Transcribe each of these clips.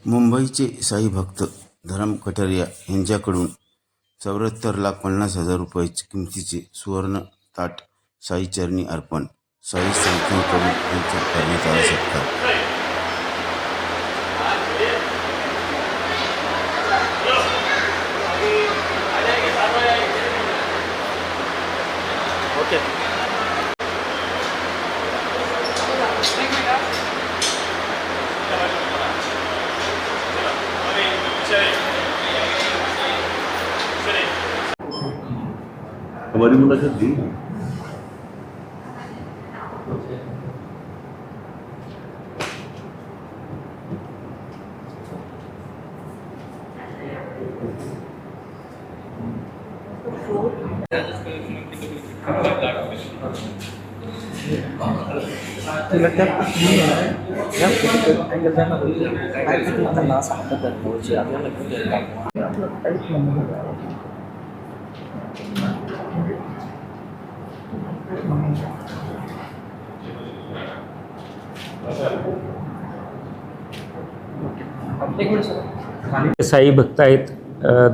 मुंबईचे साई भक्त धरम कटारिया यांच्याकडून 74,50,000 रुपये किमतीचे सुवर्ण ताट साई चरणी अर्पण. साई संस्थांकडून यांचा करण्यात आला सत्कार. हमारी मुलाकात दी साई भक्त आहेत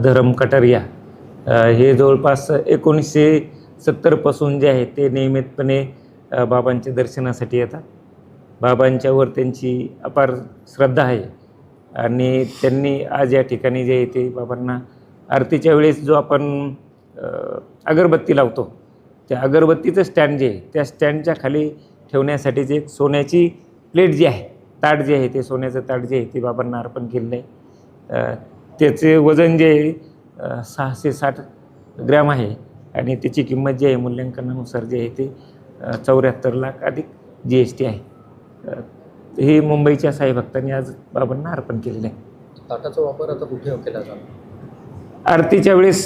धरम कटारिया. हे जवळपास 1970 पासून जे आहे ते नियमितपणे बाबांच्या दर्शनासाठी येतात. बाबांच्यावर त्यांची अपार श्रद्धा आहे आणि त्यांनी आज या ठिकाणी जे आहे ते बाबांना आरतीच्या वेळेस जो आपण अगरबत्ती लावतो त्या अगरबत्तीचं स्टँड जे आहे त्या स्टँडच्या खाली ठेवण्यासाठीची एक सोन्याची प्लेट जी आहे, ताट जे आहे ते सोन्याचं ताट जे आहे ते बाबांना अर्पण केलेलं आहे. त्याचे वजन जे आहे 660 ग्रॅम आहे आणि त्याची किंमत जी आहे मूल्यांकनानुसार जे आहे ते 74 लाख अधिक GST आहे. हे मुंबईच्या साई भक्तांनी आज बाबांना अर्पण केलेलं आहे. ताटाचा वापर आता कुठे केला जातो? आरतीच्या वेळेस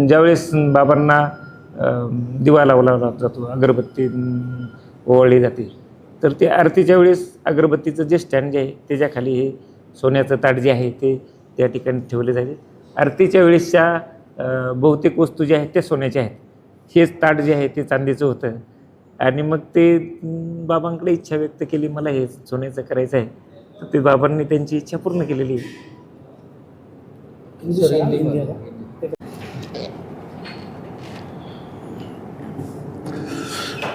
ज्यावेळेस बाबांना दिवा लावला जातो, अगरबत्ती ओवाळली जाते, तर ते आरतीच्या वेळेस अगरबत्तीचं जे स्टँड जे आहे त्याच्याखाली हे सोन्याचं ताट जे आहे ते त्या ठिकाणी ठेवले जाते. आरतीच्या वेळेसच्या बहुतेक वस्तू ज्या आहेत त्या सोन्याच्या आहेत. हेच ताट जे आहे ते चांदीचं होतं आणि मग ते बाबांकडे इच्छा व्यक्त केली, मला हे सोन्याचं करायचं आहे, तर ते बाबांनी त्यांची इच्छा पूर्ण केलेली आहे.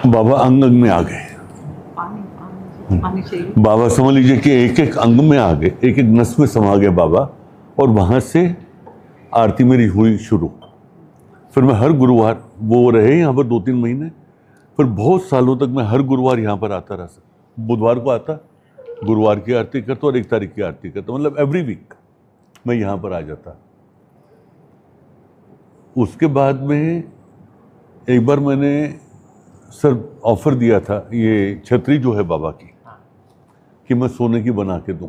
बाबा अंग अंग में आ गए. बाबा समझ लीजिए कि एक एक अंग में आ गए, एक एक नस में समा गए बाबा. और वहाँ से आरती मेरी हुई शुरू. फिर मैं हर गुरुवार, वो रहे यहाँ पर 2-3 महीने, फिर बहुत सालों तक मैं हर गुरुवार यहाँ पर आता रहा. बुधवार को आता, गुरुवार की आरती करता और 1 तारीख की आरती करता, मतलब एवरी वीक मैं यहाँ पर आ जाता. उसके बाद में एक बार मैंने सर ऑफ़र दिया था, ये छतरी जो है बाबा की, कि मैं सोने की बना के दूं.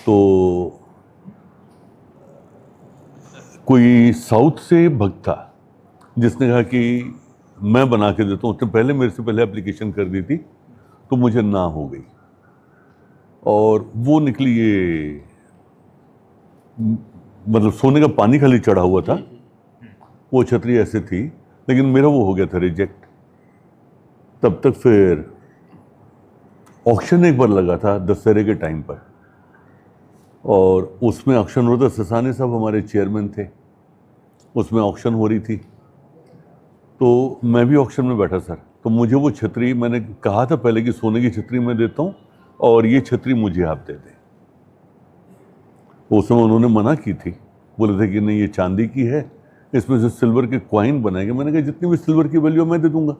तो कोई साउथ से भक्त था जिसने कहा कि मैं बना के देता हूँ. उसने पहले मेरे से पहले एप्लीकेशन कर दी थी, तो मुझे ना हो गई और वो निकली ये, मतलब सोने का पानी खाली चढ़ा हुआ था. वो छतरी ऐसे थी, लेकिन मेरा वो हो गया था रिजेक्ट. तब तक फिर ऑक्शन एक बार लगा था दशहरे के टाइम पर, और उसमें ऑक्शन हो रहा था. ससाने साहब हमारे चेयरमैन थे, उसमें ऑक्शन हो रही थी, तो मैं भी ऑक्शन में बैठा सर. तो मुझे वो छतरी, मैंने कहा था पहले कि सोने की छतरी मैं देता हूँ और ये छतरी मुझे आप दे दें. उस समय उन्होंने मना की थी, बोले थे कि नहीं ये चांदी की है, इसमें से सिल्वर के कॉइन बनाएंगे. मैंने कहा जितनी भी सिल्वर की वैल्यू मैं दे दूंगा.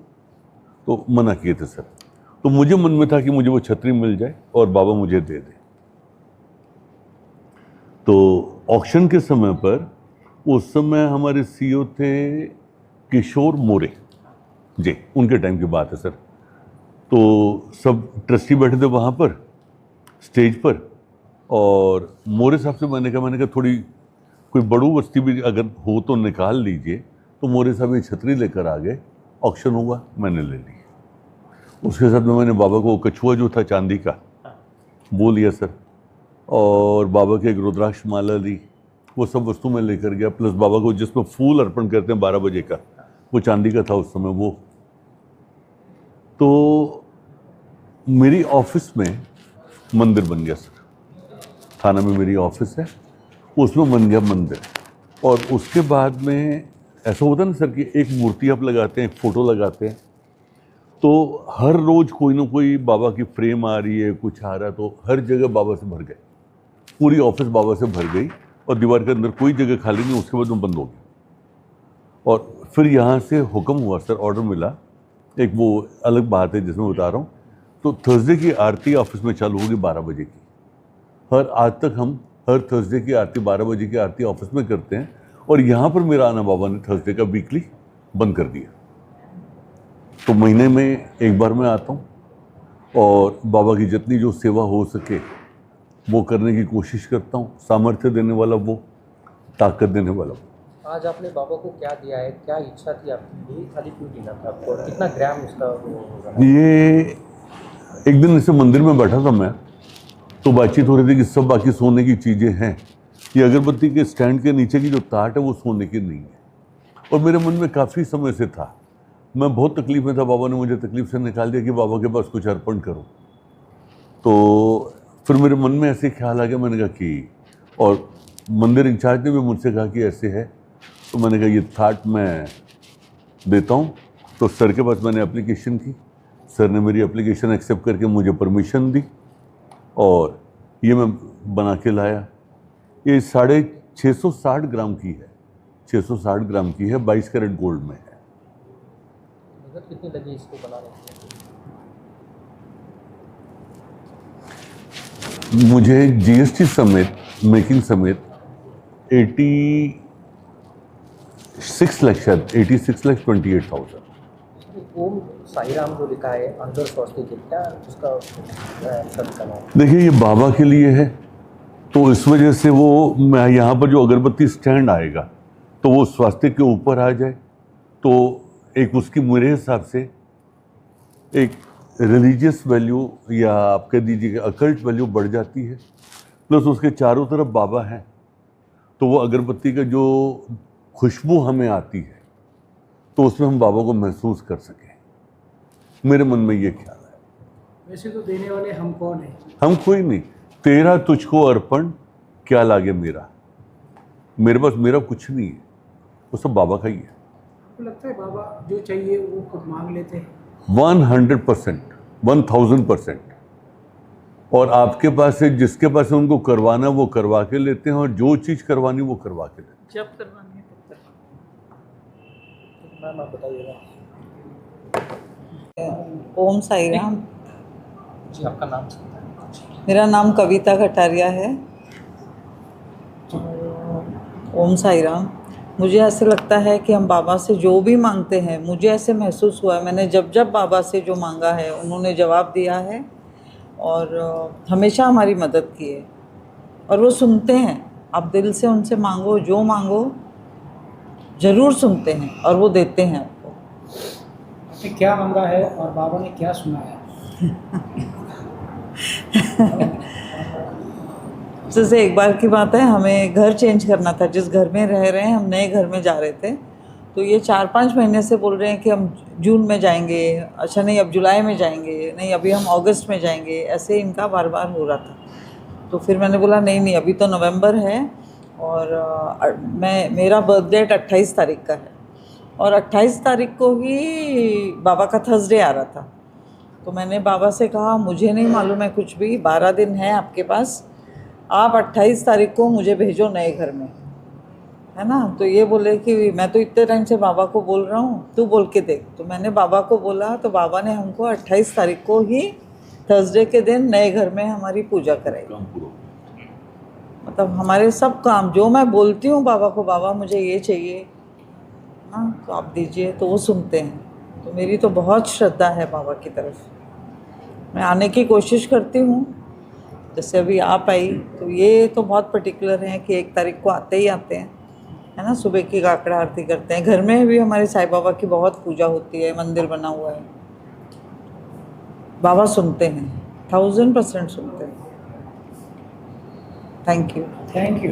तो मना किए थे सर. तो मुझे मन में था कि मुझे वो छतरी मिल जाए और बाबा मुझे दे दे. तो ऑक्शन के समय पर उस समय हमारे CEO थे किशोर मोरे जी, उनके टाइम की बात है सर. तो सब ट्रस्टी बैठे थे वहाँ पर स्टेज पर, और मोरे साहब से मैंने कहा थोड़ी कोई बड़ू वस्ती भी अगर हो तो निकाल लीजिए. तो मोरे साहब ये छतरी लेकर आ गए. ऑक्शन हुआ, मैंने ले ली. उसके साथ में मैंने बाबा को कछुआ जो था चांदी का वो लिया सर, और बाबा के एक रुद्राक्ष माला ली. वो सब वस्तु मैं लेकर गया, प्लस बाबा को जिसमें फूल अर्पण करते हैं 12 बजे का, वो चांदी का था उस समय वो. तो मेरी ऑफिस में मंदिर बन गया सर. थाना में मेरी ऑफिस है, उसमें बन गया मंदिर। और उसके बाद में ऐसा होता है ना सर कि एक मूर्ति आप लगाते हैं, एक फ़ोटो लगाते हैं, तो हर रोज़ कोई ना कोई बाबा की फ्रेम आ रही है, कुछ आ रहा है, तो हर जगह बाबा से भर गए, पूरी ऑफिस बाबा से भर गई और दीवार के अंदर कोई जगह खाली नहीं। उसके बाद वो बंद हो गया। और फिर यहाँ से हुक्म हुआ सर, ऑर्डर मिला, एक वो अलग बात है जिसमें बता रहा हूँ। तो थर्सडे की आरती ऑफिस में चालू होगी 12 बजे की। आज तक हम हर थर्सडे की आरती 12 बजे की आरती ऑफिस में करते हैं, और यहाँ पर मेरा आना बाबा ने थर्सडे का वीकली बंद कर दिया। तो महीने में एक बार मैं आता हूँ और बाबा की जितनी जो सेवा हो सके वो करने की कोशिश करता हूँ। सामर्थ्य देने वाला वो, ताकत देने वाला वो। आज आपने बाबा को क्या दिया है, क्या इच्छा थी आपकी, यही थाली क्यों देना था आपको, और कितना ग्राम उसका वो होगा? ये एक दिन ऐसे मंदिर में बैठा था मैं, तो बातचीत हो रही थी कि सब बाकी सोने की चीज़ें हैं, ये अगरबत्ती के स्टैंड के नीचे की जो ताट है वो सोने की नहीं है। और मेरे मन में काफ़ी समय से था, मैं बहुत तकलीफ में था, बाबा ने मुझे तकलीफ से निकाल दिया कि बाबा के पास कुछ अर्पण करो। तो फिर मेरे मन में ऐसे ख्याल आ गया, मैंने कहा कि, और मंदिर इंचार्ज ने भी मुझसे कहा कि ऐसे है, तो मैंने कहा ये थाट मैं देता हूँ। तो सर के पास मैंने एप्लीकेशन की, सर ने मेरी एप्लीकेशन एक्सेप्ट करके मुझे परमिशन दी, और ये मैं बना के लाया। ये 660 ग्राम की है, 660 ग्राम की है, 22 कैरेट गोल्ड में है। लागत कितनी लगी इसको बनाने के लिए? मुझे जीएसटी समेत, मेकिंग समेत 86 लाख, शायद 86,28,000। ओम साई राम जो लिखा है अंदर स्वास्तिक है, क्या उसका शब्द का नाम? देखिए ये बाबा के लिए है, तो इस वजह से वो, मैं यहाँ पर जो अगरबत्ती स्टैंड आएगा तो वो स्वास्तिक के ऊपर आ जाए, तो एक उसकी मेरे हिसाब से एक रिलीजियस वैल्यू, या आप कह दीजिए अकल्ट वैल्यू बढ़ जाती है। प्लस उसके चारों तरफ बाबा हैं, तो वो अगरबत्ती का जो खुशबू हमें आती है तो उसमें हम बाबा को महसूस कर सकें। मेरे मन में ये ख्याल है। वैसे तो देने वाले हम कौन हैं? हम कोई नहीं, तेरा तुझको अर्पण क्या लागे मेरा, मेरे पास मेरा कुछ नहीं है, वो सब बाबा का ही है। आपको लगता है बाबा जो चाहिए वो खुद मांग लेते हैं? 100%, 1000%। और आपके पास है, जिसके पास है उनको करवाना वो करवा के लेते हैं, और जो चीज़ करवानी वो करवा के लेते हैं। जब करवानी है तब तक। मैम आप बताइएगा। ओम साई राम। जी आपका नाम? मेरा नाम कविता कटारिया है। ओम साई राम। मुझे ऐसे लगता है कि हम बाबा से जो भी मांगते हैं, मुझे ऐसे महसूस हुआ है, मैंने जब जब बाबा से जो मांगा है उन्होंने जवाब दिया है, और हमेशा हमारी मदद की है, और वो सुनते हैं। आप दिल से उनसे मांगो, जो मांगो ज़रूर सुनते हैं और वो देते हैं आपको। आपने क्या मांगा है और बाबा ने क्या सुना है? जैसे एक बार की बात है, हमें घर चेंज करना था। जिस घर में रह रहे हैं, हम नए घर में जा रहे थे, तो ये 4-5 महीने से बोल रहे हैं कि हम जून में जाएंगे, अच्छा नहीं अब जुलाई में जाएंगे, नहीं अभी हम अगस्त में जाएंगे, ऐसे इनका बार बार हो रहा था। तो फिर मैंने बोला नहीं अभी तो नवंबर है, और मेरा बर्थ डेट 28 तारीख का है, और 28 तारीख को ही बाबा का थर्सडे आ रहा था। तो मैंने बाबा से कहा मुझे नहीं मालूम है कुछ भी, 12 दिन है आपके पास, आप 28 तारीख को मुझे भेजो नए घर में, है ना। तो ये बोले कि मैं तो इतने टाइम से बाबा को बोल रहा हूँ, तू बोल के देख। तो मैंने बाबा को बोला, तो बाबा ने हमको 28 तारीख को ही थर्सडे के दिन नए घर में हमारी पूजा कराई। मतलब हमारे सब काम जो मैं बोलती हूँ बाबा को, बाबा मुझे ये चाहिए, हाँ तो आप दीजिए, तो वो सुनते हैं। तो मेरी तो बहुत श्रद्धा है बाबा की तरफ, मैं आने की कोशिश करती हूँ। जैसे अभी आप आई, तो ये तो बहुत पर्टिकुलर हैं कि 1 तारीख को आते ही आते हैं, है ना। सुबह की काकड़ा आरती करते हैं, घर में भी हमारे साईं बाबा की बहुत पूजा होती है, मंदिर बना हुआ है। बाबा सुनते हैं, 1000% सुनते हैं। Thank you. Thank you.